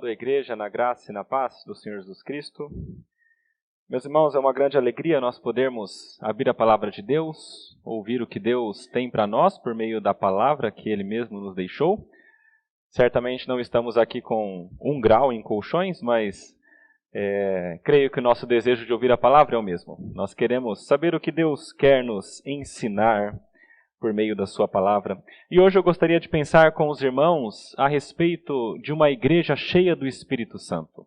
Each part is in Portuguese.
Saúdo a igreja na graça e na paz do Senhor Jesus Cristo. Meus irmãos, é uma grande alegria nós podermos abrir a palavra de Deus, ouvir o que Deus tem para nós por meio da palavra que Ele mesmo nos deixou. Certamente não estamos aqui com 1 grau em colchões, mas creio que o nosso desejo de ouvir a palavra é o mesmo. Nós queremos saber o que Deus quer nos ensinar por meio da sua palavra. E hoje eu gostaria de pensar com os irmãos a respeito de uma igreja cheia do Espírito Santo.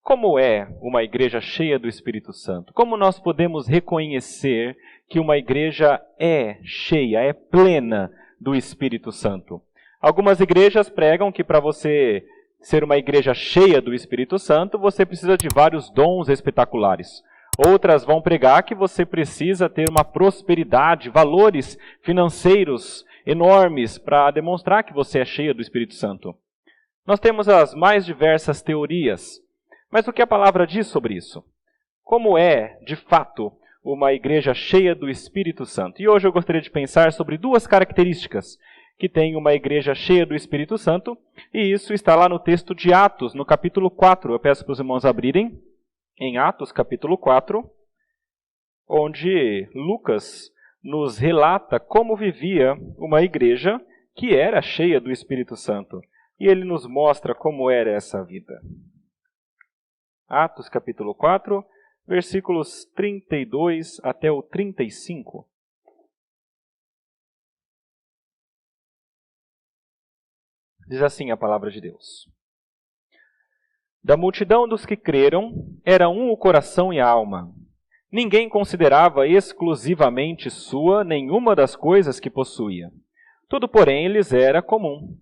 Como é uma igreja cheia do Espírito Santo? Como nós podemos reconhecer que uma igreja é cheia, é plena do Espírito Santo? Algumas igrejas pregam que para você ser uma igreja cheia do Espírito Santo, você precisa de vários dons espetaculares. Outras vão pregar que você precisa ter uma prosperidade, valores financeiros enormes para demonstrar que você é cheia do Espírito Santo. Nós temos as mais diversas teorias, mas o que a palavra diz sobre isso? Como é, de fato, uma igreja cheia do Espírito Santo? E hoje eu gostaria de pensar sobre duas características que tem uma igreja cheia do Espírito Santo, e isso está lá no texto de Atos, no capítulo 4. Eu peço para os irmãos abrirem em Atos, capítulo 4, onde Lucas nos relata como vivia uma igreja que era cheia do Espírito Santo. E ele nos mostra como era essa vida. Atos, capítulo 4, versículos 32 até o 35. Diz assim a palavra de Deus. Da multidão dos que creram, era um o coração e a alma. Ninguém considerava exclusivamente sua nenhuma das coisas que possuía. Tudo, porém, lhes era comum.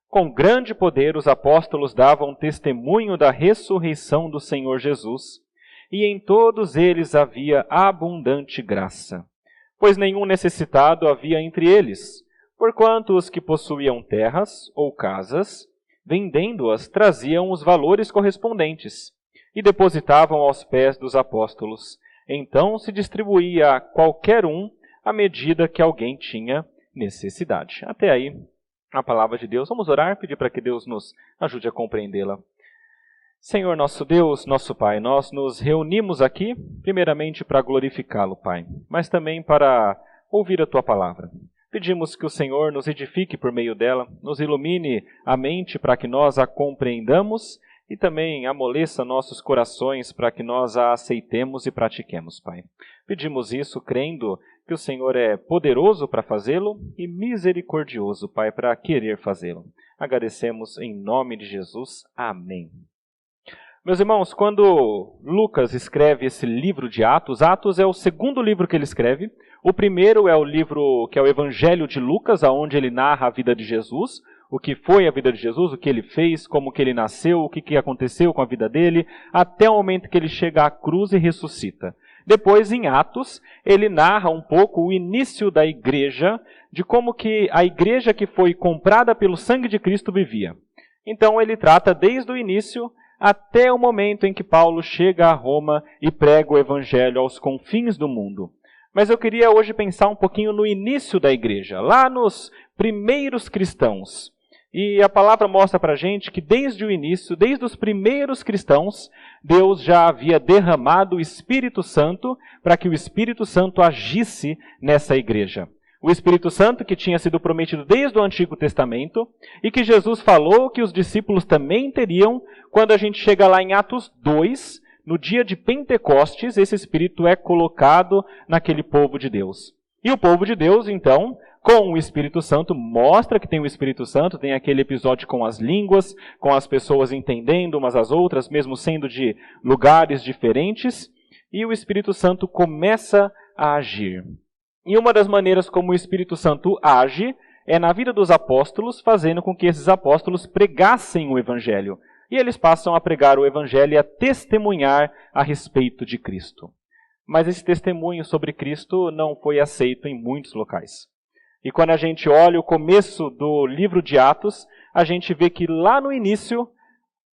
Com grande poder os apóstolos davam testemunho da ressurreição do Senhor Jesus, e em todos eles havia abundante graça. Pois nenhum necessitado havia entre eles, porquanto os que possuíam terras ou casas, vendendo-as, traziam os valores correspondentes e depositavam aos pés dos apóstolos. Então se distribuía a qualquer um à medida que alguém tinha necessidade. Até aí a palavra de Deus. Vamos orar, pedir para que Deus nos ajude a compreendê-la. Senhor nosso Deus, nosso Pai, nós nos reunimos aqui primeiramente para glorificá-lo, Pai, mas também para ouvir a Tua palavra. Pedimos que o Senhor nos edifique por meio dela, nos ilumine a mente para que nós a compreendamos e também amoleça nossos corações para que nós a aceitemos e pratiquemos, Pai. Pedimos isso crendo que o Senhor é poderoso para fazê-lo e misericordioso, Pai, para querer fazê-lo. Agradecemos em nome de Jesus. Amém. Meus irmãos, quando Lucas escreve esse livro de Atos, Atos é o segundo livro que ele escreve. O primeiro é o livro que é o Evangelho de Lucas, onde ele narra a vida de Jesus, o que foi a vida de Jesus, o que ele fez, como que ele nasceu, o que aconteceu com a vida dele, até o momento que ele chega à cruz e ressuscita. Depois, em Atos, ele narra um pouco o início da igreja, de como que a igreja que foi comprada pelo sangue de Cristo vivia. Então ele trata desde o início até o momento em que Paulo chega a Roma e prega o evangelho aos confins do mundo. Mas eu queria hoje pensar um pouquinho no início da igreja, lá nos primeiros cristãos. E a palavra mostra para a gente que desde o início, desde os primeiros cristãos, Deus já havia derramado o Espírito Santo para que o Espírito Santo agisse nessa igreja. O Espírito Santo que tinha sido prometido desde o Antigo Testamento e que Jesus falou que os discípulos também teriam quando a gente chega lá em Atos 2, no dia de Pentecostes, esse Espírito é colocado naquele povo de Deus. E o povo de Deus, então, com o Espírito Santo, mostra que tem o Espírito Santo, tem aquele episódio com as línguas, com as pessoas entendendo umas às outras, mesmo sendo de lugares diferentes, e o Espírito Santo começa a agir. E uma das maneiras como o Espírito Santo age é na vida dos apóstolos, fazendo com que esses apóstolos pregassem o Evangelho. E eles passam a pregar o Evangelho e a testemunhar a respeito de Cristo. Mas esse testemunho sobre Cristo não foi aceito em muitos locais. E quando a gente olha o começo do livro de Atos, a gente vê que lá no início,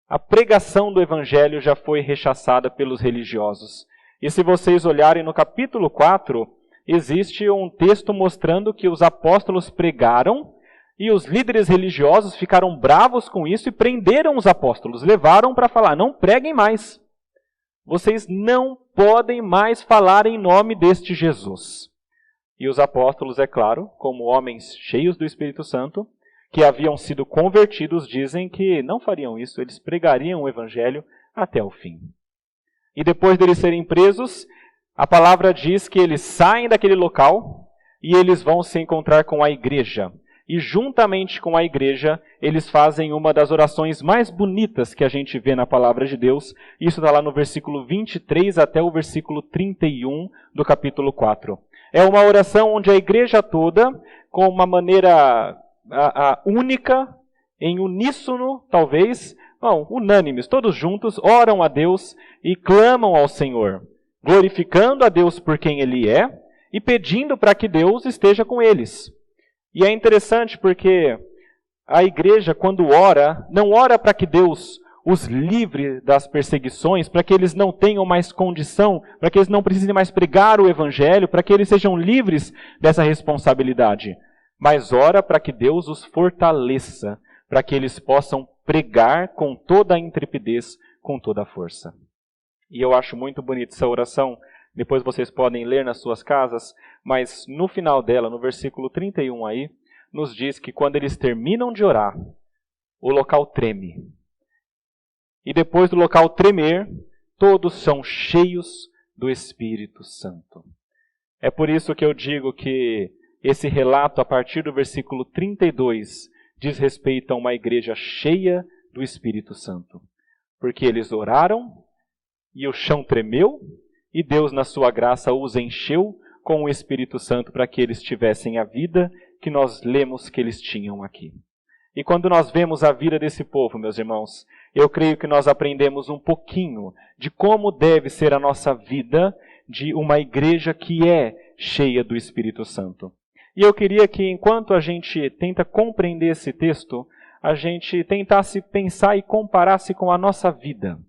a pregação do Evangelho já foi rechaçada pelos religiosos. E se vocês olharem no capítulo 4, existe um texto mostrando que os apóstolos pregaram E os líderes religiosos ficaram bravos com isso e prenderam os apóstolos. Levaram para falar, não preguem mais. Vocês não podem mais falar em nome deste Jesus. E os apóstolos, é claro, como homens cheios do Espírito Santo, que haviam sido convertidos, dizem que não fariam isso, eles pregariam o Evangelho até o fim. E depois deles serem presos, a palavra diz que eles saem daquele local e eles vão se encontrar com a igreja. E juntamente com a igreja, eles fazem uma das orações mais bonitas que a gente vê na palavra de Deus. Isso está lá no versículo 23 até o versículo 31 do capítulo 4. É uma oração onde a igreja toda, com uma maneira única, em uníssono, talvez, unânimes, todos juntos, oram a Deus e clamam ao Senhor, glorificando a Deus por quem Ele é e pedindo para que Deus esteja com eles. E é interessante porque a igreja, quando ora, não ora para que Deus os livre das perseguições, para que eles não tenham mais condição, para que eles não precisem mais pregar o Evangelho, para que eles sejam livres dessa responsabilidade. Mas ora para que Deus os fortaleça, para que eles possam pregar com toda a intrepidez, com toda a força. E eu acho muito bonita essa oração. Depois vocês podem ler nas suas casas, mas no final dela, no versículo 31 aí, nos diz que quando eles terminam de orar, o local treme. E depois do local tremer, todos são cheios do Espírito Santo. É por isso que eu digo que esse relato, a partir do versículo 32, diz respeito a uma igreja cheia do Espírito Santo. Porque eles oraram e o chão tremeu, e Deus, na sua graça, os encheu com o Espírito Santo para que eles tivessem a vida que nós lemos que eles tinham aqui. E quando nós vemos a vida desse povo, meus irmãos, eu creio que nós aprendemos um pouquinho de como deve ser a nossa vida de uma igreja que é cheia do Espírito Santo. E eu queria que, enquanto a gente tenta compreender esse texto, a gente tentasse pensar e comparasse com a nossa vida.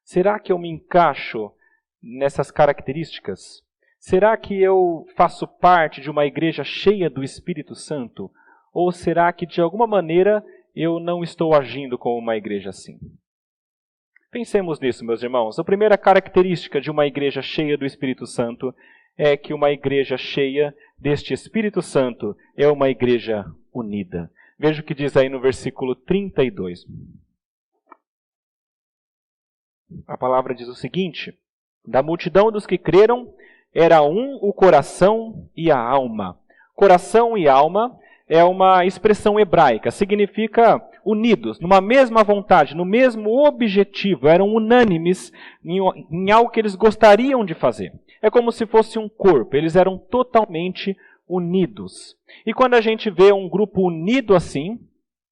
Será que eu me encaixo nessas características? Será que eu faço parte de uma igreja cheia do Espírito Santo? Ou será que, de alguma maneira, eu não estou agindo como uma igreja assim? Pensemos nisso, meus irmãos. A primeira característica de uma igreja cheia do Espírito Santo é que uma igreja cheia deste Espírito Santo é uma igreja unida. Veja o que diz aí no versículo 32. A palavra diz o seguinte: da multidão dos que creram, era um o coração e a alma. Coração e alma é uma expressão hebraica, significa unidos, numa mesma vontade, no mesmo objetivo, eram unânimes em algo que eles gostariam de fazer. É como se fosse um corpo, eles eram totalmente unidos. E quando a gente vê um grupo unido assim,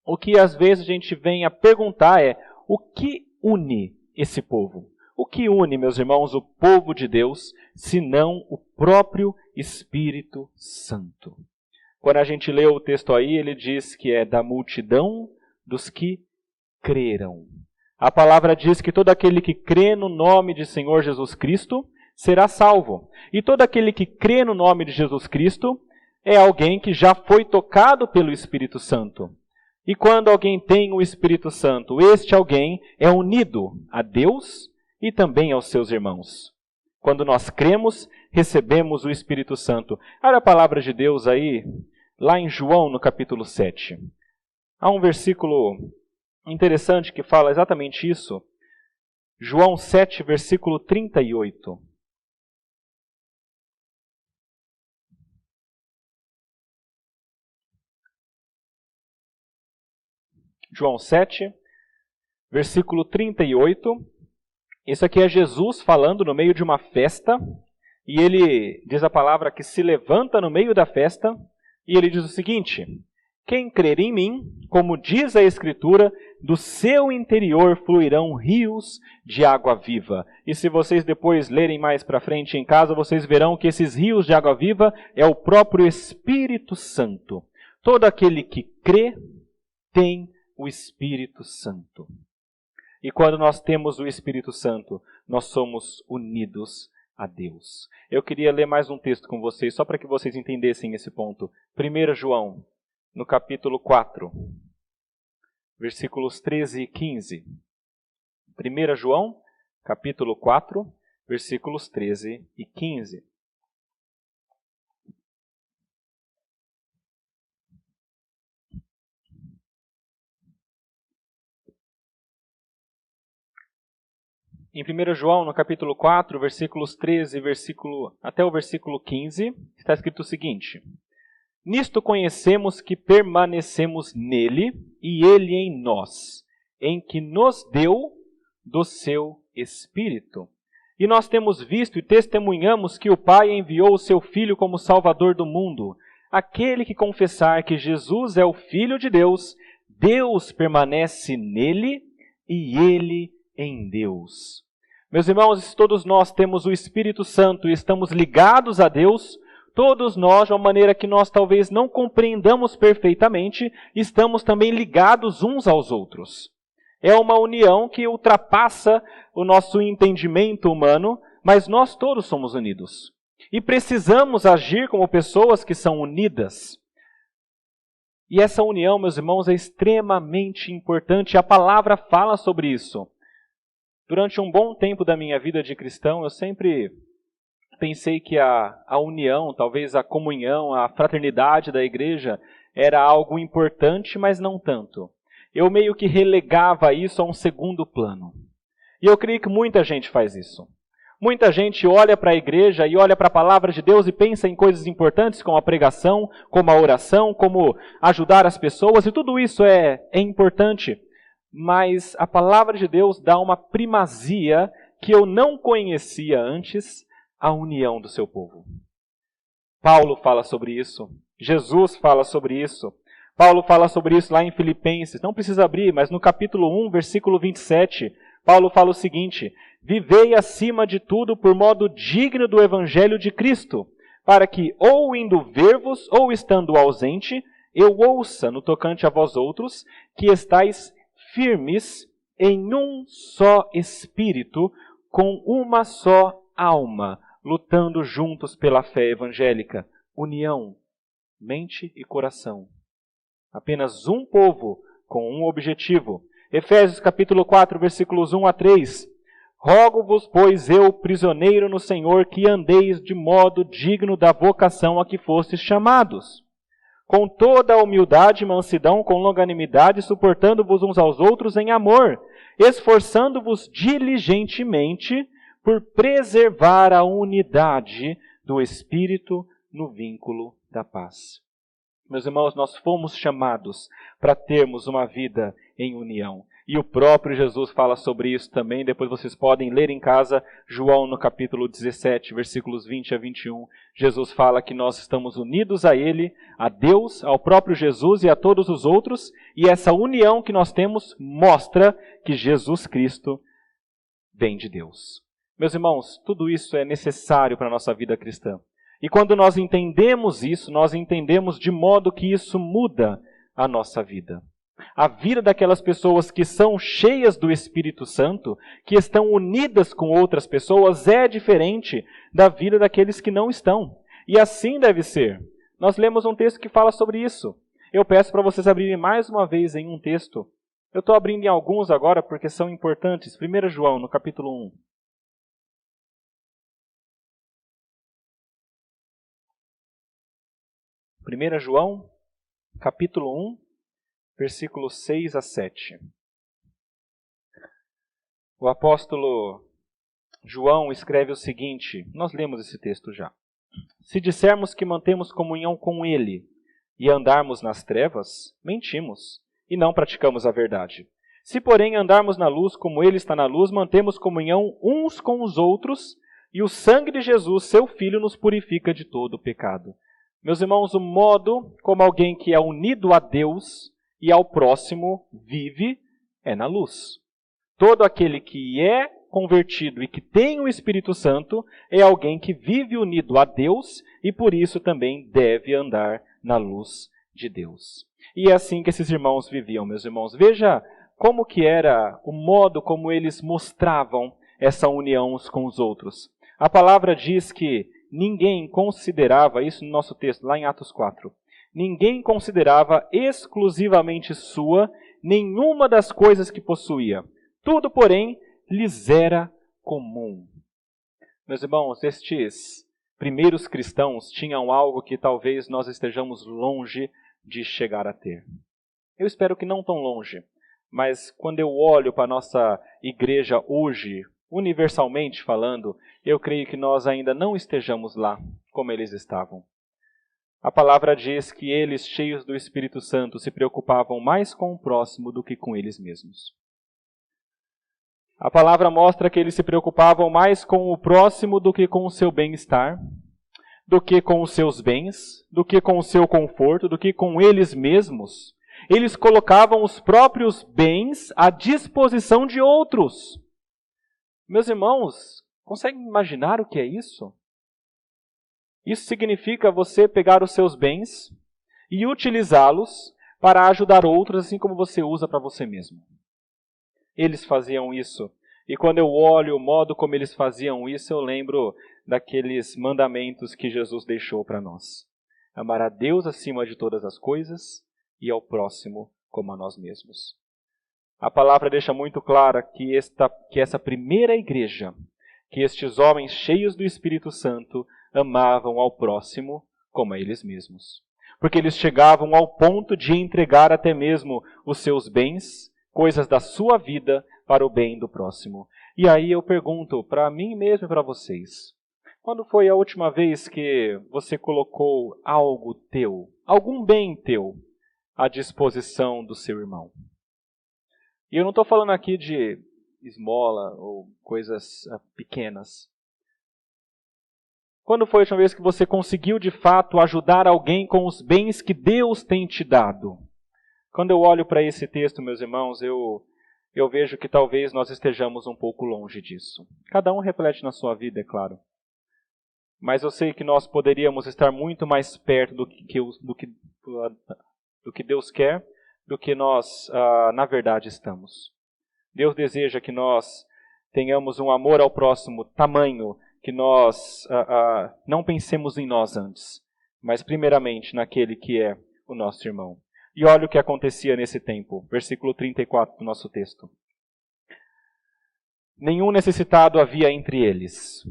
o que às vezes a gente vem a perguntar é: o que une esse povo? O que une, meus irmãos, o povo de Deus, senão o próprio Espírito Santo? Quando a gente lê o texto aí, ele diz que é da multidão dos que creram. A palavra diz que todo aquele que crê no nome de Senhor Jesus Cristo será salvo. E todo aquele que crê no nome de Jesus Cristo é alguém que já foi tocado pelo Espírito Santo. E quando alguém tem o Espírito Santo, este alguém é unido a Deus e também aos seus irmãos. Quando nós cremos, recebemos o Espírito Santo. Olha a palavra de Deus aí, lá em João, no capítulo 7. Há um versículo interessante que fala exatamente isso. João 7, versículo 38. João 7, versículo 38. Isso aqui é Jesus falando no meio de uma festa, e ele diz a palavra que se levanta no meio da festa, e ele diz o seguinte: quem crer em mim, como diz a Escritura, do seu interior fluirão rios de água viva. E se vocês depois lerem mais para frente em casa, vocês verão que esses rios de água viva é o próprio Espírito Santo. Todo aquele que crê tem o Espírito Santo. E quando nós temos o Espírito Santo, nós somos unidos a Deus. Eu queria ler mais um texto com vocês, só para que vocês entendessem esse ponto. 1 João, no capítulo 4, versículos 13 e 15. 1 João, capítulo 4, versículos 13 e 15. Em 1 João, no capítulo 4, versículos 13 até o versículo 15, está escrito o seguinte: Nisto conhecemos que permanecemos nele e ele em nós, em que nos deu do seu Espírito. E nós temos visto e testemunhamos que o Pai enviou o seu Filho como Salvador do mundo. Aquele que confessar que Jesus é o Filho de Deus, Deus permanece nele e ele em Deus. Meus irmãos, todos nós temos o Espírito Santo e estamos ligados a Deus. Todos nós, de uma maneira que nós talvez não compreendamos perfeitamente, estamos também ligados uns aos outros. É uma união que ultrapassa o nosso entendimento humano, mas nós todos somos unidos. E precisamos agir como pessoas que são unidas. E essa união, meus irmãos, é extremamente importante. A palavra fala sobre isso. Durante um bom tempo da minha vida de cristão, eu sempre pensei que a união, talvez a comunhão, a fraternidade da igreja era algo importante, mas não tanto. Eu meio que relegava isso a um segundo plano. E eu creio que muita gente faz isso. Muita gente olha para a igreja e olha para a palavra de Deus e pensa em coisas importantes como a pregação, como a oração, como ajudar as pessoas, e tudo isso é importante. Mas a palavra de Deus dá uma primazia que eu não conhecia antes, a união do seu povo. Paulo fala sobre isso. Jesus fala sobre isso. Paulo fala sobre isso lá em Filipenses. Não precisa abrir, mas no capítulo 1, versículo 27, Paulo fala o seguinte: Vivei acima de tudo por modo digno do evangelho de Cristo, para que, ou indo ver-vos, ou estando ausente, eu ouça no tocante a vós outros, que estáis firmes em um só espírito, com uma só alma, lutando juntos pela fé evangélica. União, mente e coração. Apenas um povo com um objetivo. Efésios capítulo 4, versículos 1 a 3. Rogo-vos, pois eu, prisioneiro no Senhor, que andeis de modo digno da vocação a que fostes chamados, com toda a humildade e mansidão, com longanimidade, suportando-vos uns aos outros em amor, esforçando-vos diligentemente por preservar a unidade do Espírito no vínculo da paz. Meus irmãos, nós fomos chamados para termos uma vida em união. E o próprio Jesus fala sobre isso também. Depois vocês podem ler em casa, João no capítulo 17, versículos 20 a 21. Jesus fala que nós estamos unidos a Ele, a Deus, ao próprio Jesus e a todos os outros. E essa união que nós temos mostra que Jesus Cristo vem de Deus. Meus irmãos, tudo isso é necessário para a nossa vida cristã. E quando nós entendemos isso, nós entendemos de modo que isso muda a nossa vida. A vida daquelas pessoas que são cheias do Espírito Santo, que estão unidas com outras pessoas, é diferente da vida daqueles que não estão. E assim deve ser. Nós lemos um texto que fala sobre isso. Eu peço para vocês abrirem mais uma vez em um texto. Eu estou abrindo em alguns agora porque são importantes. 1 João, no capítulo 1. 1 João, capítulo 1, versículos 6 a 7. O apóstolo João escreve o seguinte, nós lemos esse texto já. Se dissermos que mantemos comunhão com Ele e andarmos nas trevas, mentimos e não praticamos a verdade. Se, porém, andarmos na luz como Ele está na luz, mantemos comunhão uns com os outros e o sangue de Jesus, seu Filho, nos purifica de todo o pecado. Meus irmãos, o modo como alguém que é unido a Deus e ao próximo vive é na luz. Todo aquele que é convertido e que tem o Espírito Santo é alguém que vive unido a Deus e por isso também deve andar na luz de Deus. E é assim que esses irmãos viviam, meus irmãos. Veja como que era o modo como eles mostravam essa união uns com os outros. A palavra diz que ninguém considerava, isso no nosso texto, lá em Atos 4, Ninguém considerava exclusivamente sua nenhuma das coisas que possuía. Tudo, porém, lhes era comum. Meus irmãos, estes primeiros cristãos tinham algo que talvez nós estejamos longe de chegar a ter. Eu espero que não tão longe, mas quando eu olho para a nossa igreja hoje, universalmente falando, eu creio que nós ainda não estejamos lá como eles estavam. A palavra diz que eles, cheios do Espírito Santo, se preocupavam mais com o próximo do que com eles mesmos. A palavra mostra que eles se preocupavam mais com o próximo do que com o seu bem-estar, do que com os seus bens, do que com o seu conforto, do que com eles mesmos. Eles colocavam os próprios bens à disposição de outros. Meus irmãos, conseguem imaginar o que é isso? Isso significa você pegar os seus bens e utilizá-los para ajudar outros, assim como você usa para você mesmo. Eles faziam isso. E quando eu olho o modo como eles faziam isso, eu lembro daqueles mandamentos que Jesus deixou para nós. Amar a Deus acima de todas as coisas e ao próximo como a nós mesmos. A palavra deixa muito clara que essa primeira igreja, que estes homens cheios do Espírito Santo amavam ao próximo como a eles mesmos. Porque eles chegavam ao ponto de entregar até mesmo os seus bens, coisas da sua vida, para o bem do próximo. E aí eu pergunto para mim mesmo e para vocês, quando foi a última vez que você colocou algo teu, algum bem teu, à disposição do seu irmão? E eu não estou falando aqui de esmola ou coisas pequenas. Quando foi a última vez que você conseguiu de fato ajudar alguém com os bens que Deus tem te dado? Quando eu olho para esse texto, meus irmãos, eu vejo que talvez nós estejamos um pouco longe disso. Cada um reflete na sua vida, é claro. Mas eu sei que nós poderíamos estar muito mais perto do que Deus quer, do que nós, na verdade, estamos. Deus deseja que nós tenhamos um amor ao próximo tamanho, que nós não pensemos em nós antes, mas primeiramente naquele que é o nosso irmão. E olha o que acontecia nesse tempo, versículo 34 do nosso texto. Nenhum necessitado havia entre eles,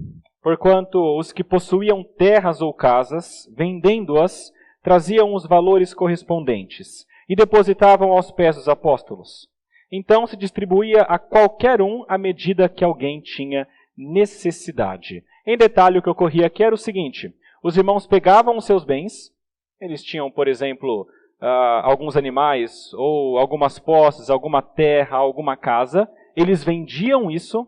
porquanto os que possuíam terras ou casas, vendendo-as, traziam os valores correspondentes e depositavam aos pés dos apóstolos. Então se distribuía a qualquer um à medida que alguém tinha necessidade. Em detalhe, o que ocorria aqui era o seguinte: os irmãos pegavam os seus bens, eles tinham, por exemplo, alguns animais, ou algumas posses, alguma terra, alguma casa, eles vendiam isso,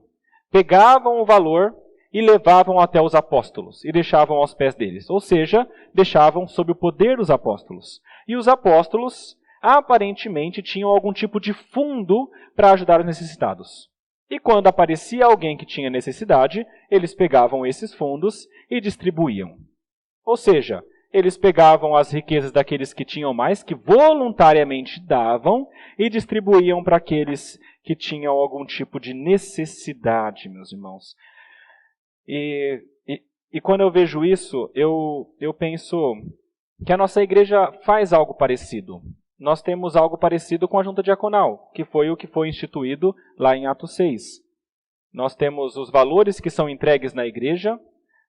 pegavam o valor e levavam até os apóstolos, e deixavam aos pés deles. Ou seja, deixavam sob o poder dos apóstolos. E os apóstolos, aparentemente, tinham algum tipo de fundo para ajudar os necessitados. E quando aparecia alguém que tinha necessidade, eles pegavam esses fundos e distribuíam. Ou seja, eles pegavam as riquezas daqueles que tinham mais, que voluntariamente davam, e distribuíam para aqueles que tinham algum tipo de necessidade, meus irmãos. E quando eu vejo isso, eu penso que a nossa igreja faz algo parecido. Nós temos algo parecido com a junta diaconal, que foi o que foi instituído lá em Atos 6. Nós temos os valores que são entregues na igreja,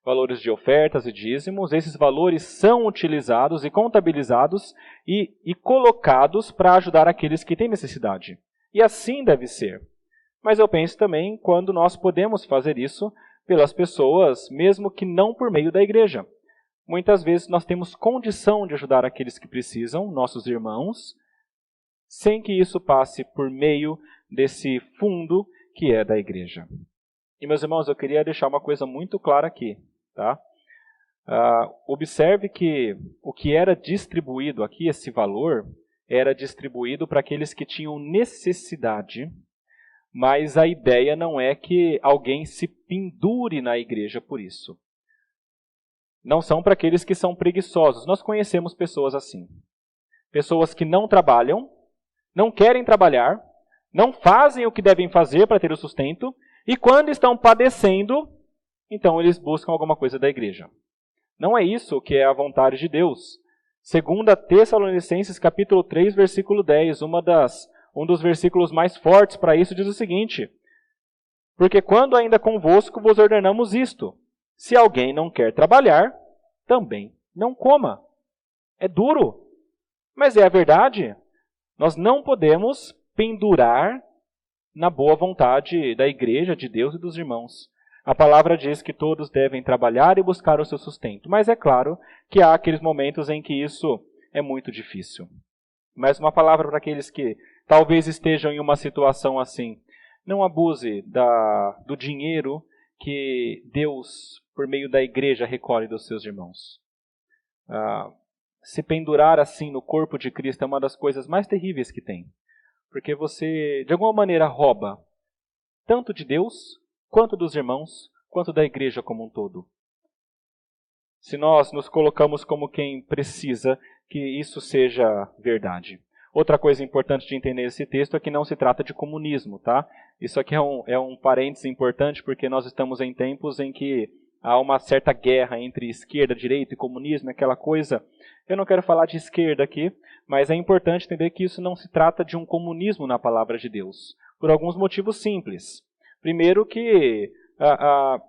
valores de ofertas e dízimos. Esses valores são utilizados e contabilizados e colocados para ajudar aqueles que têm necessidade. E assim deve ser. Mas eu penso também quando nós podemos fazer isso pelas pessoas, mesmo que não por meio da igreja. Muitas vezes nós temos condição de ajudar aqueles que precisam, nossos irmãos, sem que isso passe por meio desse fundo que é da igreja. E, meus irmãos, eu queria deixar uma coisa muito clara aqui. Tá? Observe que o que era distribuído aqui, esse valor, era distribuído para aqueles que tinham necessidade, mas a ideia não é que alguém se pendure na igreja por isso. Não são para aqueles que são preguiçosos. Nós conhecemos pessoas assim. Pessoas que não trabalham, não querem trabalhar, não fazem o que devem fazer para ter o sustento, e quando estão padecendo, então eles buscam alguma coisa da igreja. Não é isso que é a vontade de Deus. Segunda Tessalonicenses, capítulo 3, versículo 10, um dos versículos mais fortes para isso, diz o seguinte: porque quando ainda convosco vos ordenamos isto, se alguém não quer trabalhar, também não coma. É duro, mas é a verdade. Nós não podemos pendurar na boa vontade da igreja, de Deus e dos irmãos. A palavra diz que todos devem trabalhar e buscar o seu sustento, mas é claro que há aqueles momentos em que isso é muito difícil. Mas uma palavra para aqueles que talvez estejam em uma situação assim: não abuse do dinheiro que Deus, por meio da igreja, recolhe dos seus irmãos. Se pendurar assim no corpo de Cristo é uma das coisas mais terríveis que tem. Porque você, de alguma maneira, rouba tanto de Deus, quanto dos irmãos, quanto da igreja como um todo. Se nós nos colocamos como quem precisa que isso seja verdade. Outra coisa importante de entender esse texto é que não se trata de comunismo, tá? Isso aqui é um parênteses importante, porque nós estamos em tempos em que há uma certa guerra entre esquerda, direita e comunismo, aquela coisa. Eu não quero falar de esquerda aqui, mas é importante entender que isso não se trata de um comunismo na palavra de Deus, por alguns motivos simples. Primeiro que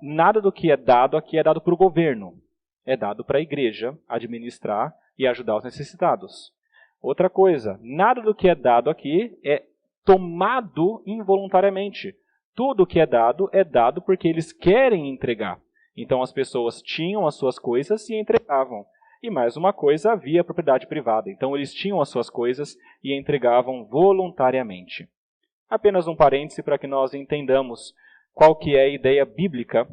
nada do que é dado aqui é dado para o governo. É dado para a igreja administrar e ajudar os necessitados. Outra coisa, nada do que é dado aqui é tomado involuntariamente. Tudo que é dado porque eles querem entregar. Então as pessoas tinham as suas coisas e entregavam. E mais uma coisa, havia propriedade privada. Então eles tinham as suas coisas e entregavam voluntariamente. Apenas um parêntese para que nós entendamos qual que é a ideia bíblica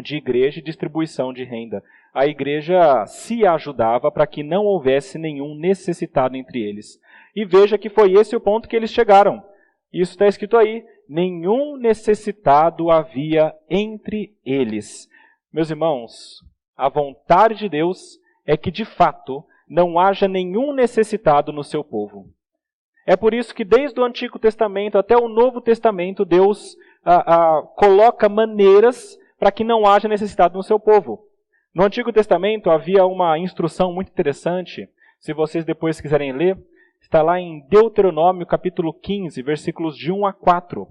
de igreja e distribuição de renda. A igreja se ajudava para que não houvesse nenhum necessitado entre eles. E veja que foi esse o ponto que eles chegaram. Isso está escrito aí: nenhum necessitado havia entre eles. Meus irmãos, a vontade de Deus é que, de fato, não haja nenhum necessitado no seu povo. É por isso que desde o Antigo Testamento até o Novo Testamento, Deus coloca maneiras para que não haja necessitado no seu povo. No Antigo Testamento havia uma instrução muito interessante, se vocês depois quiserem ler, está lá em Deuteronômio capítulo 15, versículos de 1 a 4.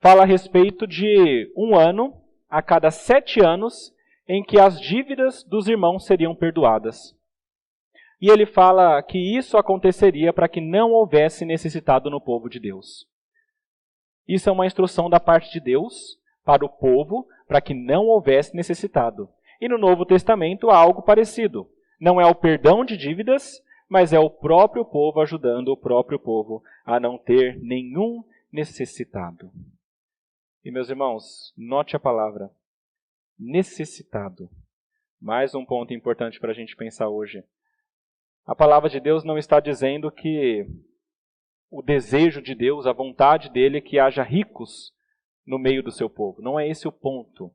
Fala a respeito de um ano, a cada 7 anos, em que as dívidas dos irmãos seriam perdoadas. E ele fala que isso aconteceria para que não houvesse necessitado no povo de Deus. Isso é uma instrução da parte de Deus para o povo, para que não houvesse necessitado. E no Novo Testamento há algo parecido. Não é o perdão de dívidas, mas é o próprio povo ajudando o próprio povo a não ter nenhum necessitado. E meus irmãos, note a palavra necessitado. Mais um ponto importante para a gente pensar hoje. A palavra de Deus não está dizendo que o desejo de Deus, a vontade dele é que haja ricos no meio do seu povo. Não é esse o ponto.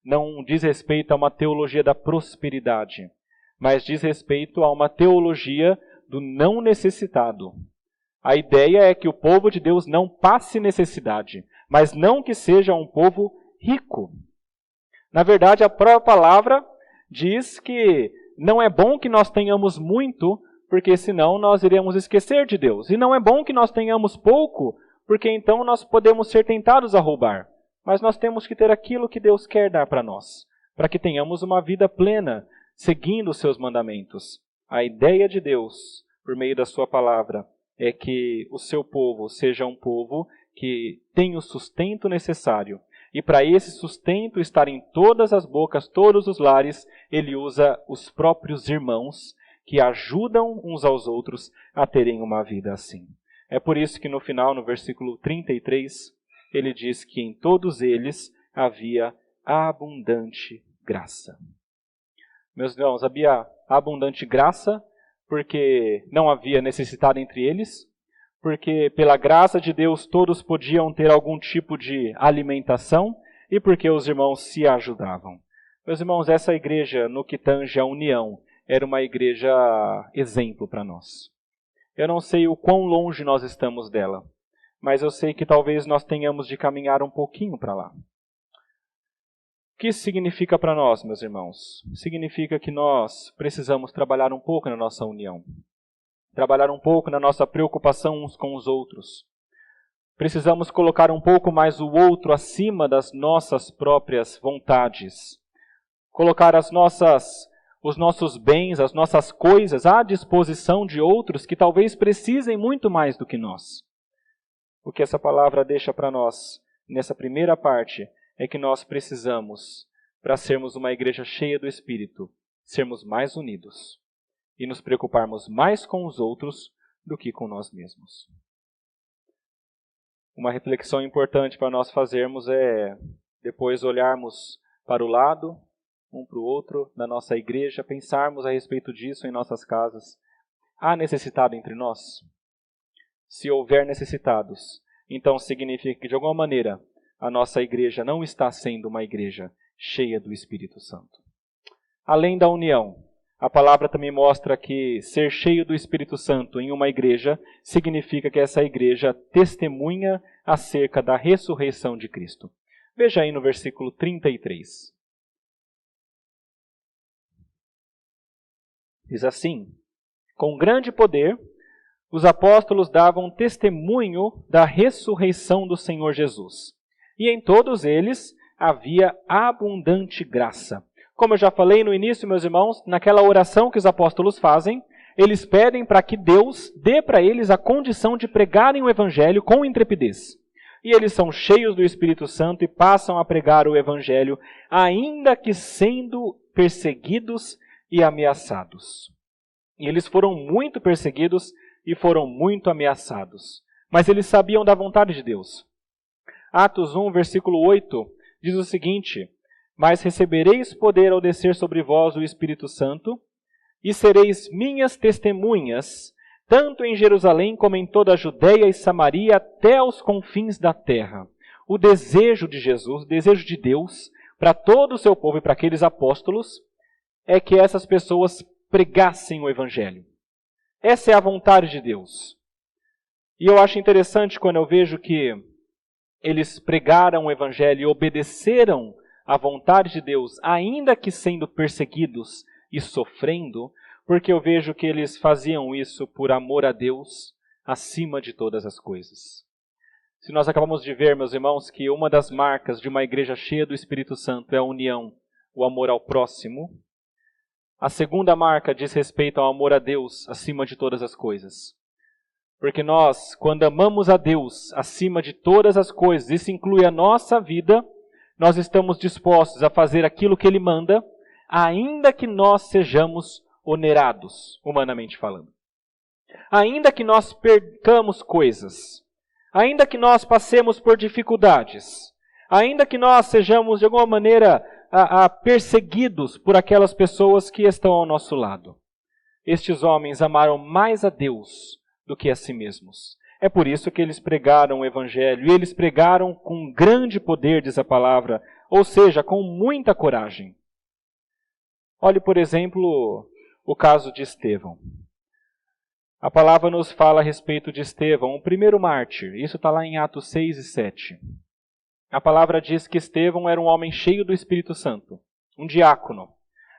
Não diz respeito a uma teologia da prosperidade, mas diz respeito a uma teologia do não necessitado. A ideia é que o povo de Deus não passe necessidade, mas não que seja um povo rico. Na verdade, a própria palavra diz que não é bom que nós tenhamos muito, porque senão nós iremos esquecer de Deus. E não é bom que nós tenhamos pouco, porque então nós podemos ser tentados a roubar. Mas nós temos que ter aquilo que Deus quer dar para nós, para que tenhamos uma vida plena, seguindo os seus mandamentos. A ideia de Deus, por meio da sua palavra, é que o seu povo seja um povo que tenha o sustento necessário. E para esse sustento estar em todas as bocas, todos os lares, ele usa os próprios irmãos que ajudam uns aos outros a terem uma vida assim. É por isso que no final, no versículo 33, ele diz que em todos eles havia abundante graça. Meus irmãos, havia abundante graça porque não havia necessitado entre eles, porque pela graça de Deus todos podiam ter algum tipo de alimentação e porque os irmãos se ajudavam. Meus irmãos, essa igreja, no que tange a união, era uma igreja exemplo para nós. Eu não sei o quão longe nós estamos dela, mas eu sei que talvez nós tenhamos de caminhar um pouquinho para lá. O que isso significa para nós, meus irmãos? Significa que nós precisamos trabalhar um pouco na nossa união. Trabalhar um pouco na nossa preocupação uns com os outros. Precisamos colocar um pouco mais o outro acima das nossas próprias vontades. Colocar os nossos bens, as nossas coisas à disposição de outros que talvez precisem muito mais do que nós. O que essa palavra deixa para nós, nessa primeira parte, é que nós precisamos, para sermos uma igreja cheia do Espírito, sermos mais unidos e nos preocuparmos mais com os outros do que com nós mesmos. Uma reflexão importante para nós fazermos é depois olharmos para o lado, um para o outro, da nossa igreja, pensarmos a respeito disso em nossas casas. Há necessitado entre nós? Se houver necessitados, então significa que de alguma maneira a nossa igreja não está sendo uma igreja cheia do Espírito Santo. Além da união, a palavra também mostra que ser cheio do Espírito Santo em uma igreja significa que essa igreja testemunha acerca da ressurreição de Cristo. Veja aí no versículo 33. Diz assim: com grande poder, os apóstolos davam testemunho da ressurreição do Senhor Jesus. E em todos eles havia abundante graça. Como eu já falei no início, meus irmãos, naquela oração que os apóstolos fazem, eles pedem para que Deus dê para eles a condição de pregarem o Evangelho com intrepidez. E eles são cheios do Espírito Santo e passam a pregar o Evangelho, ainda que sendo perseguidos e ameaçados. E eles foram muito perseguidos e foram muito ameaçados. Mas eles sabiam da vontade de Deus. Atos 1, versículo 8, diz o seguinte: mas recebereis poder ao descer sobre vós o Espírito Santo, e sereis minhas testemunhas, tanto em Jerusalém como em toda a Judéia e Samaria, até aos confins da terra. O desejo de Jesus, o desejo de Deus, para todo o seu povo e para aqueles apóstolos, é que essas pessoas pregassem o Evangelho. Essa é a vontade de Deus. E eu acho interessante quando eu vejo que eles pregaram o Evangelho e obedeceram à vontade de Deus, ainda que sendo perseguidos e sofrendo, porque eu vejo que eles faziam isso por amor a Deus acima de todas as coisas. Se nós acabamos de ver, meus irmãos, que uma das marcas de uma igreja cheia do Espírito Santo é a união, o amor ao próximo, a segunda marca diz respeito ao amor a Deus acima de todas as coisas. Porque nós, quando amamos a Deus acima de todas as coisas, isso inclui a nossa vida, nós estamos dispostos a fazer aquilo que Ele manda, ainda que nós sejamos onerados, humanamente falando. Ainda que nós percamos coisas, ainda que nós passemos por dificuldades, ainda que nós sejamos de alguma maneira perseguidos por aquelas pessoas que estão ao nosso lado. Estes homens amaram mais a Deus do que a si mesmos. É por isso que eles pregaram o Evangelho, e eles pregaram com grande poder, diz a palavra, ou seja, com muita coragem. Olhe, por exemplo, o caso de Estevão. A palavra nos fala a respeito de Estevão, o primeiro mártir. Isso está lá em Atos 6 e 7. A palavra diz que Estevão era um homem cheio do Espírito Santo, um diácono.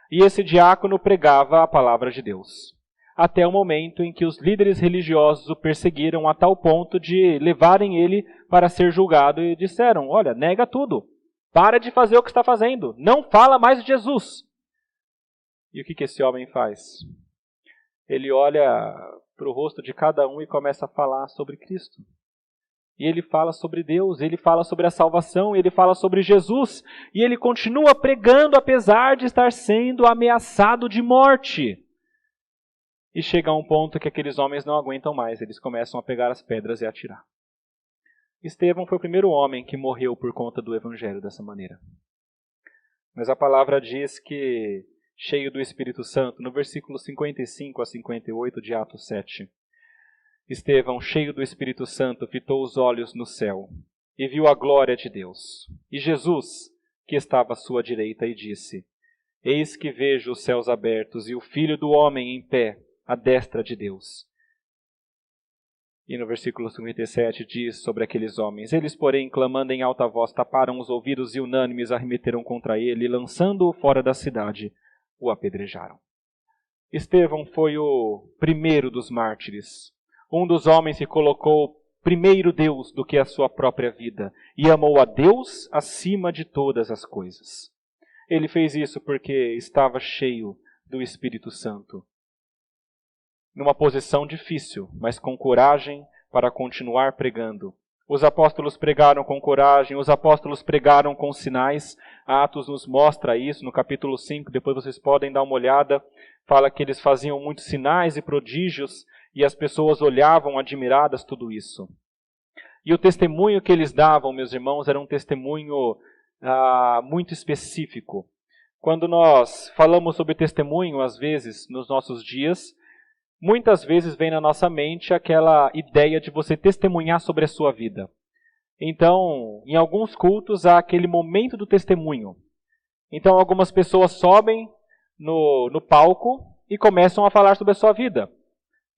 E esse diácono pregava a palavra de Deus. Até o momento em que os líderes religiosos o perseguiram a tal ponto de levarem ele para ser julgado e disseram: olha, nega tudo, para de fazer o que está fazendo, não fala mais de Jesus. E o que esse homem faz? Ele olha para o rosto de cada um e começa a falar sobre Cristo. E ele fala sobre Deus, ele fala sobre a salvação, ele fala sobre Jesus, e ele continua pregando apesar de estar sendo ameaçado de morte. E chega a um ponto que aqueles homens não aguentam mais, eles começam a pegar as pedras e atirar. Estevão foi o primeiro homem que morreu por conta do Evangelho dessa maneira. Mas a palavra diz que, cheio do Espírito Santo, no versículo 55 a 58 de Atos 7, Estevão, cheio do Espírito Santo, fitou os olhos no céu e viu a glória de Deus. E Jesus, que estava à sua direita, e disse: eis que vejo os céus abertos e o Filho do Homem em pé, à destra de Deus. E no versículo 57 diz sobre aqueles homens: eles, porém, clamando em alta voz, taparam os ouvidos e unânimes arremeteram contra ele, e lançando-o fora da cidade, o apedrejaram. Estevão foi o primeiro dos mártires, um dos homens que colocou primeiro Deus do que a sua própria vida, e amou a Deus acima de todas as coisas. Ele fez isso porque estava cheio do Espírito Santo. Numa posição difícil, mas com coragem para continuar pregando. Os apóstolos pregaram com coragem, os apóstolos pregaram com sinais. Atos nos mostra isso no capítulo 5, depois vocês podem dar uma olhada. Fala que eles faziam muitos sinais e prodígios e as pessoas olhavam admiradas tudo isso. E o testemunho que eles davam, meus irmãos, era um testemunho muito específico. Quando nós falamos sobre testemunho, às vezes, nos nossos dias, muitas vezes vem na nossa mente aquela ideia de você testemunhar sobre a sua vida. Então, em alguns cultos, há aquele momento do testemunho. Então, algumas pessoas sobem no palco e começam a falar sobre a sua vida.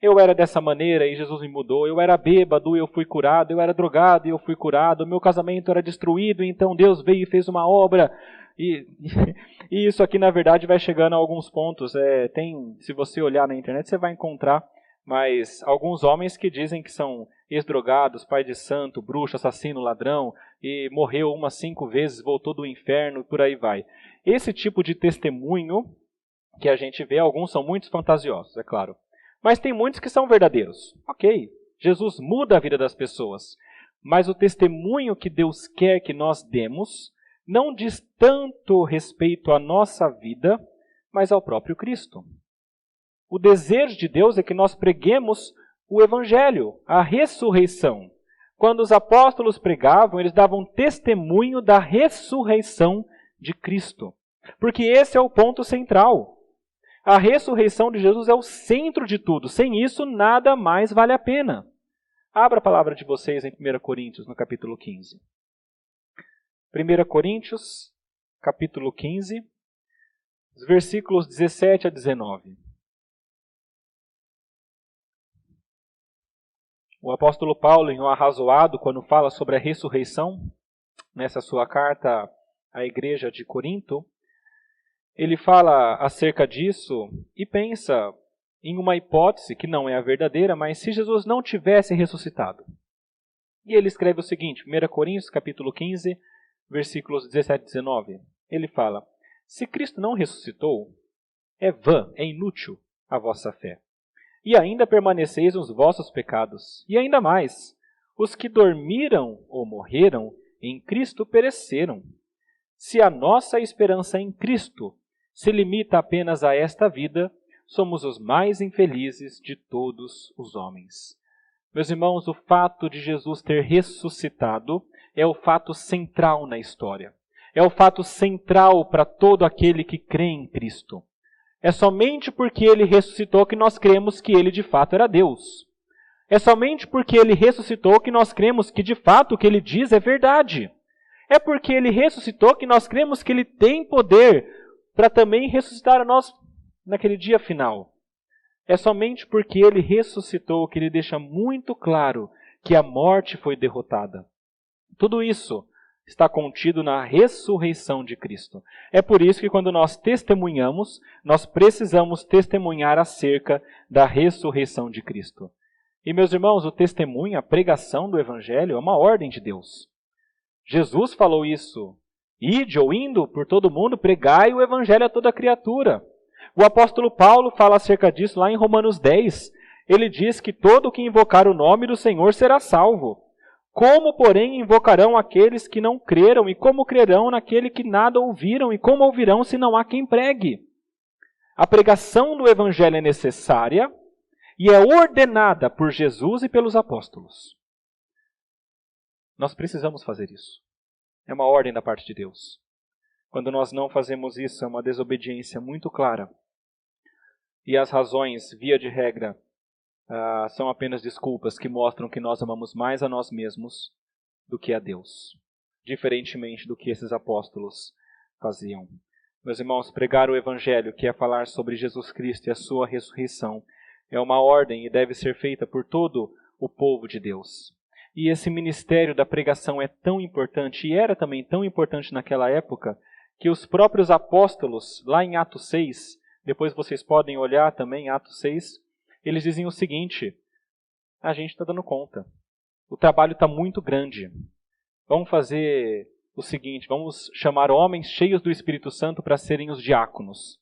Eu era dessa maneira e Jesus me mudou. Eu era bêbado e eu fui curado. Eu era drogado e eu fui curado. O meu casamento era destruído, então Deus veio e fez uma obra. E isso aqui, na verdade, vai chegando a alguns pontos. Se você olhar na internet, você vai encontrar mas alguns homens que dizem que são ex-drogados, pai de santo, bruxo, assassino, ladrão, e morreu 5 vezes, voltou do inferno, e por aí vai. Esse tipo de testemunho que a gente vê, alguns são muito fantasiosos, é claro. Mas tem muitos que são verdadeiros. Ok, Jesus muda a vida das pessoas. Mas o testemunho que Deus quer que nós demos não diz tanto respeito à nossa vida, mas ao próprio Cristo. O desejo de Deus é que nós preguemos o Evangelho, a ressurreição. Quando os apóstolos pregavam, eles davam testemunho da ressurreição de Cristo. Porque esse é o ponto central. A ressurreição de Jesus é o centro de tudo. Sem isso, nada mais vale a pena. Abra a palavra de vocês em 1 Coríntios, no capítulo 15. 1 Coríntios, capítulo 15, os versículos 17 a 19. O apóstolo Paulo, em um arrazoado, quando fala sobre a ressurreição, nessa sua carta à igreja de Corinto, ele fala acerca disso e pensa em uma hipótese que não é a verdadeira, mas se Jesus não tivesse ressuscitado. E ele escreve o seguinte, 1 Coríntios, capítulo 15, versículos 17 e 19. Ele fala, se Cristo não ressuscitou, é vã, é inútil a vossa fé. E ainda permaneceis nos vossos pecados. E ainda mais, os que dormiram ou morreram em Cristo pereceram. Se a nossa esperança em Cristo se limita apenas a esta vida, somos os mais infelizes de todos os homens. Meus irmãos, o fato de Jesus ter ressuscitado é o fato central na história. É o fato central para todo aquele que crê em Cristo. É somente porque ele ressuscitou que nós cremos que ele de fato era Deus. É somente porque ele ressuscitou que nós cremos que de fato o que ele diz é verdade. É porque ele ressuscitou que nós cremos que ele tem poder para também ressuscitar a nós naquele dia final. É somente porque ele ressuscitou que ele deixa muito claro que a morte foi derrotada. Tudo isso está contido na ressurreição de Cristo. É por isso que quando nós testemunhamos, nós precisamos testemunhar acerca da ressurreição de Cristo. E meus irmãos, o testemunho, a pregação do Evangelho é uma ordem de Deus. Jesus falou isso. Ide ou indo por todo mundo, pregai o Evangelho a toda criatura. O apóstolo Paulo fala acerca disso lá em Romanos 10. Ele diz que todo que invocar o nome do Senhor será salvo. Como, porém, invocarão aqueles que não creram? E como crerão naquele que nada ouviram? E como ouvirão se não há quem pregue? A pregação do Evangelho é necessária e é ordenada por Jesus e pelos apóstolos. Nós precisamos fazer isso. É uma ordem da parte de Deus. Quando nós não fazemos isso, é uma desobediência muito clara. E as razões, via de regra, são apenas desculpas que mostram que nós amamos mais a nós mesmos do que a Deus, diferentemente do que esses apóstolos faziam. Meus irmãos, pregar o Evangelho, que é falar sobre Jesus Cristo e a sua ressurreição, é uma ordem e deve ser feita por todo o povo de Deus. E esse ministério da pregação é tão importante, e era também tão importante naquela época, que os próprios apóstolos, lá em Atos 6, depois vocês podem olhar também Atos 6, eles dizem o seguinte: a gente está dando conta, o trabalho está muito grande, vamos fazer o seguinte, vamos chamar homens cheios do Espírito Santo para serem os diáconos.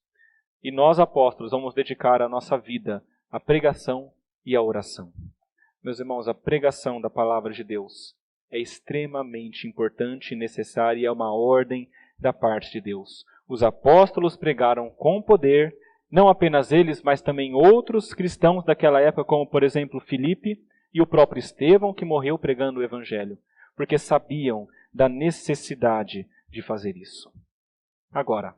E nós, apóstolos, vamos dedicar a nossa vida à pregação e à oração. Meus irmãos, a pregação da palavra de Deus é extremamente importante e necessária e é uma ordem da parte de Deus. Os apóstolos pregaram com poder, não apenas eles, mas também outros cristãos daquela época, como por exemplo Filipe e o próprio Estevão, que morreu pregando o Evangelho, porque sabiam da necessidade de fazer isso. Agora,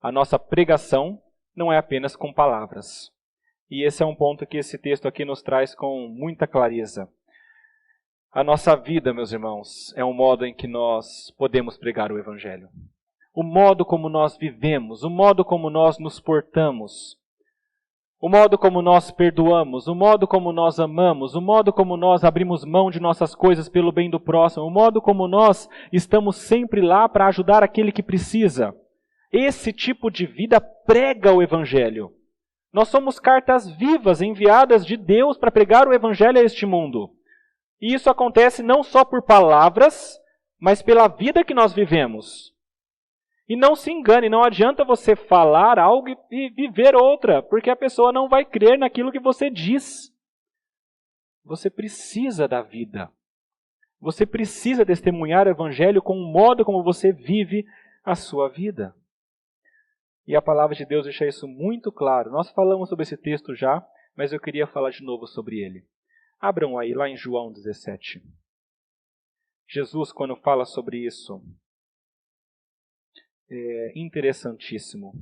a nossa pregação não é apenas com palavras. E esse é um ponto que esse texto aqui nos traz com muita clareza. A nossa vida, meus irmãos, é um modo em que nós podemos pregar o Evangelho. O modo como nós vivemos, o modo como nós nos portamos, o modo como nós perdoamos, o modo como nós amamos, o modo como nós abrimos mão de nossas coisas pelo bem do próximo, o modo como nós estamos sempre lá para ajudar aquele que precisa. Esse tipo de vida prega o Evangelho. Nós somos cartas vivas enviadas de Deus para pregar o Evangelho a este mundo. E isso acontece não só por palavras, mas pela vida que nós vivemos. E não se engane, não adianta você falar algo e viver outra, porque a pessoa não vai crer naquilo que você diz. Você precisa da vida. Você precisa testemunhar o Evangelho com o modo como você vive a sua vida. E a palavra de Deus deixa isso muito claro. Nós falamos sobre esse texto já, mas eu queria falar de novo sobre ele. Abram aí, lá em João 17. Jesus, quando fala sobre isso, é interessantíssimo.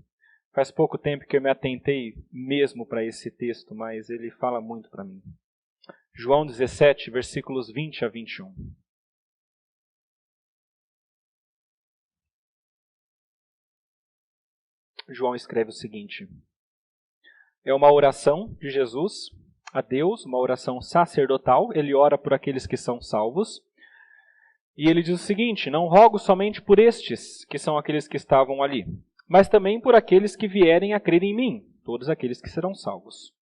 Faz pouco tempo que eu me atentei mesmo para esse texto, mas ele fala muito para mim. João 17, versículos 20 a 21. João escreve o seguinte: é uma oração de Jesus a Deus, uma oração sacerdotal. Ele ora por aqueles que são salvos. E ele diz o seguinte: não rogo somente por estes, que são aqueles que estavam ali, mas também por aqueles que vierem a crer em mim, todos aqueles que serão salvos,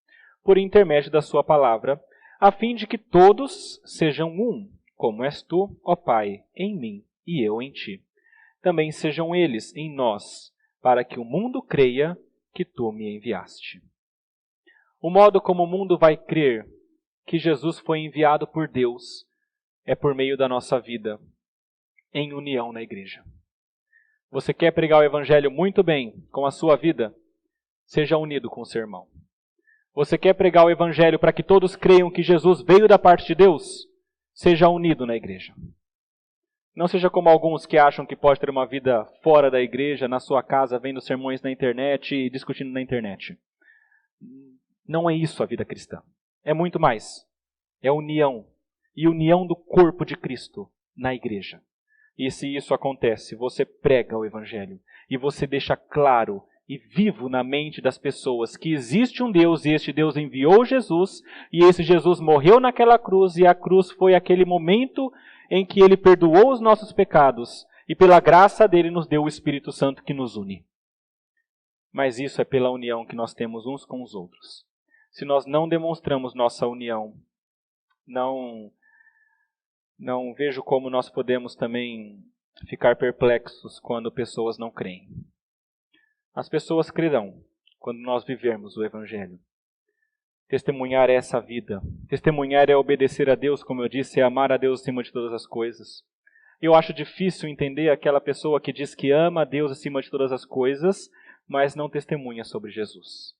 por intermédio da sua palavra, a fim de que todos sejam um, como és tu, ó Pai, em mim e eu em ti. Também sejam eles em nós, para que o mundo creia que tu me enviaste. O modo como o mundo vai crer que Jesus foi enviado por Deus é por meio da nossa vida, em união na igreja. Você quer pregar o Evangelho muito bem com a sua vida? Seja unido com o seu irmão. Você quer pregar o Evangelho para que todos creiam que Jesus veio da parte de Deus? Seja unido na igreja. Não seja como alguns que acham que pode ter uma vida fora da igreja, na sua casa, vendo sermões na internet e discutindo na internet. Não é isso a vida cristã. É muito mais. É união. E união do corpo de Cristo na igreja. E se isso acontece, você prega o Evangelho. E você deixa claro e vivo na mente das pessoas que existe um Deus e este Deus enviou Jesus. E esse Jesus morreu naquela cruz e a cruz foi aquele momento em que Ele perdoou os nossos pecados e pela graça dele nos deu o Espírito Santo que nos une. Mas isso é pela união que nós temos uns com os outros. Se nós não demonstramos nossa união, não vejo como nós podemos também ficar perplexos quando pessoas não creem. As pessoas crerão quando nós vivermos o Evangelho. Testemunhar é essa vida. Testemunhar é obedecer a Deus, como eu disse, é amar a Deus acima de todas as coisas. Eu acho difícil entender aquela pessoa que diz que ama a Deus acima de todas as coisas, mas não testemunha sobre Jesus.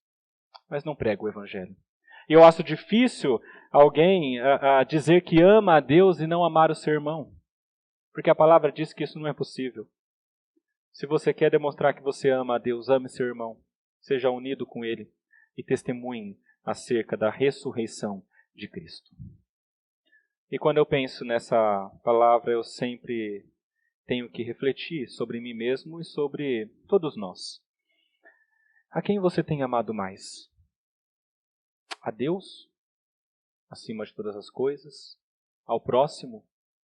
Mas não prega o Evangelho. Eu acho difícil alguém dizer que ama a Deus e não amar o seu irmão. Porque a palavra diz que isso não é possível. Se você quer demonstrar que você ama a Deus, ame seu irmão. Seja unido com ele e testemunhe acerca da ressurreição de Cristo. E quando eu penso nessa palavra, eu sempre tenho que refletir sobre mim mesmo e sobre todos nós. A quem você tem amado mais? A Deus acima de todas as coisas, ao próximo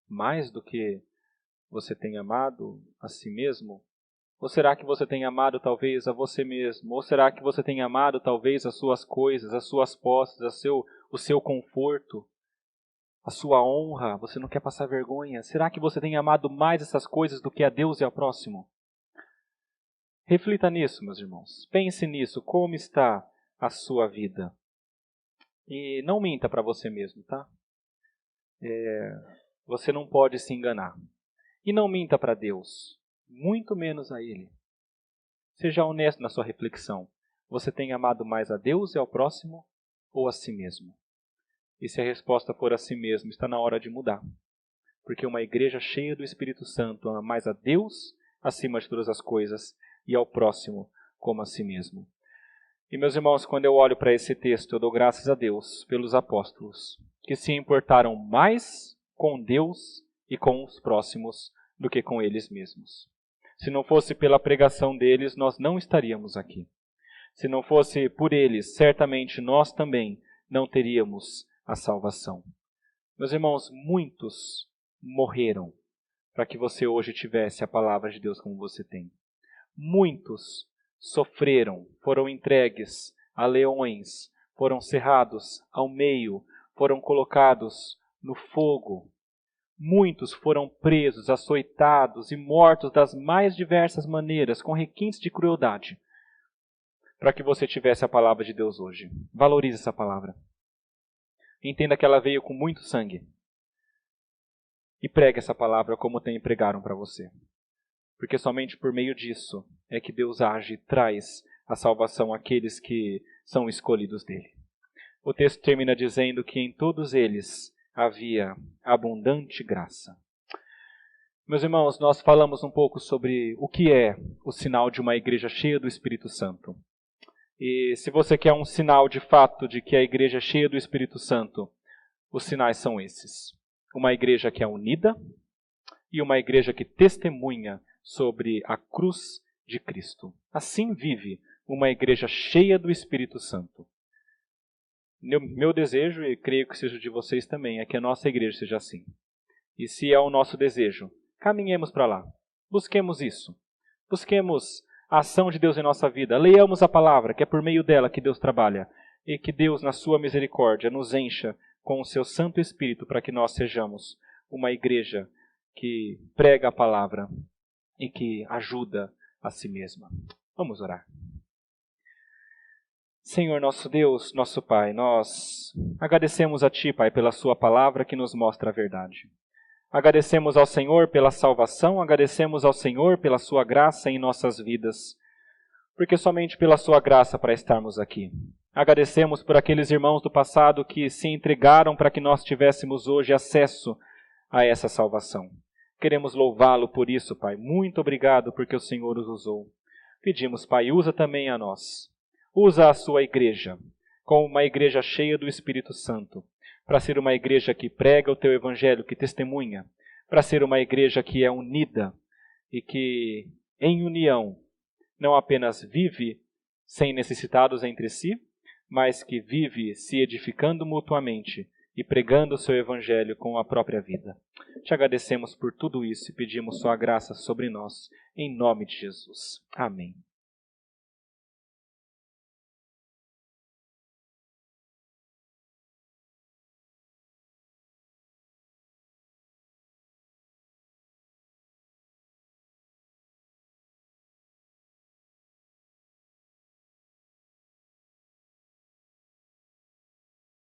mais do que você tem amado a si mesmo? Ou será que você tem amado talvez a você mesmo? Ou será que você tem amado talvez as suas coisas, as suas posses, o seu conforto, a sua honra? Você não quer passar vergonha? Será que você tem amado mais essas coisas do que a Deus e ao próximo? Reflita nisso, meus irmãos. Pense nisso. Como está a sua vida? E não minta para você mesmo, tá? Você não pode se enganar. E não minta para Deus, muito menos a Ele. Seja honesto na sua reflexão. Você tem amado mais a Deus e ao próximo ou a si mesmo? E se a resposta for a si mesmo, está na hora de mudar. Porque uma igreja cheia do Espírito Santo ama mais a Deus acima de todas as coisas e ao próximo como a si mesmo. E meus irmãos, quando eu olho para esse texto, eu dou graças a Deus pelos apóstolos, que se importaram mais com Deus e com os próximos do que com eles mesmos. Se não fosse pela pregação deles, nós não estaríamos aqui. Se não fosse por eles, certamente nós também não teríamos a salvação. Meus irmãos, muitos morreram para que você hoje tivesse a palavra de Deus como você tem. Muitos sofreram, foram entregues a leões, foram cerrados ao meio, foram colocados no fogo. Muitos foram presos, açoitados e mortos das mais diversas maneiras, com requintes de crueldade, para que você tivesse a palavra de Deus hoje. Valorize essa palavra. Entenda que ela veio com muito sangue. E pregue essa palavra como tem pregaram para você. Porque somente por meio disso é que Deus age e traz a salvação àqueles que são escolhidos dele. O texto termina dizendo que em todos eles havia abundante graça. Meus irmãos, nós falamos um pouco sobre o que é o sinal de uma igreja cheia do Espírito Santo. E se você quer um sinal de fato de que a igreja é cheia do Espírito Santo, os sinais são esses. Uma igreja que é unida e uma igreja que testemunha sobre a cruz de Cristo. Assim vive uma igreja cheia do Espírito Santo. Meu desejo, e creio que seja de vocês também, é que a nossa igreja seja assim. E se é o nosso desejo, caminhemos para lá. Busquemos isso. Busquemos a ação de Deus em nossa vida. Leiamos a palavra, que é por meio dela que Deus trabalha. E que Deus, na sua misericórdia, nos encha com o seu Santo Espírito para que nós sejamos uma igreja que prega a palavra e que ajuda a si mesma. Vamos orar. Senhor nosso Deus, nosso Pai, nós agradecemos a Ti, Pai, pela Sua palavra que nos mostra a verdade. Agradecemos ao Senhor pela salvação, agradecemos ao Senhor pela Sua graça em nossas vidas, porque somente pela Sua graça para estarmos aqui. Agradecemos por aqueles irmãos do passado que se entregaram para que nós tivéssemos hoje acesso a essa salvação. Queremos louvá-lo por isso, Pai. Muito obrigado porque o Senhor os usou. Pedimos, Pai, usa também a nós. Usa a sua igreja como uma igreja cheia do Espírito Santo, para ser uma igreja que prega o teu evangelho, que testemunha, para ser uma igreja que é unida e que, em união, não apenas vive sem necessitados entre si, mas que vive se edificando mutuamente e pregando o seu evangelho com a própria vida. Te agradecemos por tudo isso e pedimos sua graça sobre nós, em nome de Jesus. Amém.